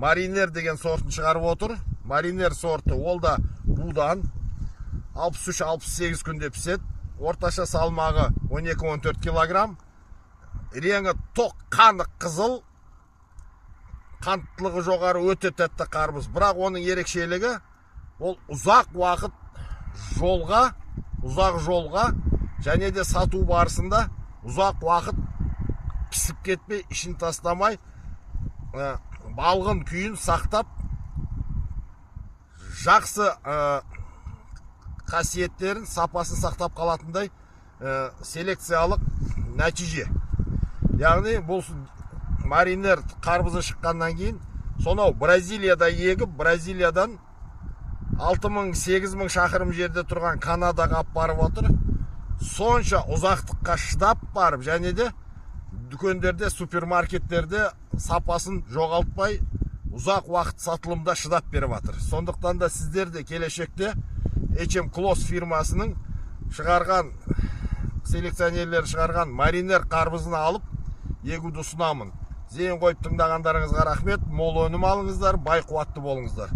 Mariner деген сортын шығарып отыр. Mariner сорты ол да будан 63-68 күнде піседі. Орташа салмағы 12-14 килограмм. Реңі тоқ қанық қызыл. Қанттылығы жоғары өте тәтті қарбыз. Бірақ оның ерекшелігі ол ұзақ уақыт жолға және де сату барысында ұзақ уақыт пісіп кетпей, ішін тастамай, балғын күйін сақтап, жақсы қасиеттерін, сапасын сақтап қалатындай селекциялық нәтиже. Яғни бұл Mariner қарбызы шыққаннан кейін, сонау Бразилияда егіп, Бразилиядан 6000-8000 шақырым жерде тұрған Канадаға барып отыр. Сонша ұзақтыққа шыдап барып, және де дүкендерде, супермаркеттерде сапасын жоғалтпай, ұзақ уақыт сатылымда шыдап беріп жатыр. Сондықтан да сіздер де келешекте HM Close фирмасының шығарған, селекционерлер шығарған Mariner қарбызын алып егуді ұсынамын. Зейін қойып тыңдағандарыңызға рахмет, мол өнім алыңыздар, бай қуатты болыңыздар.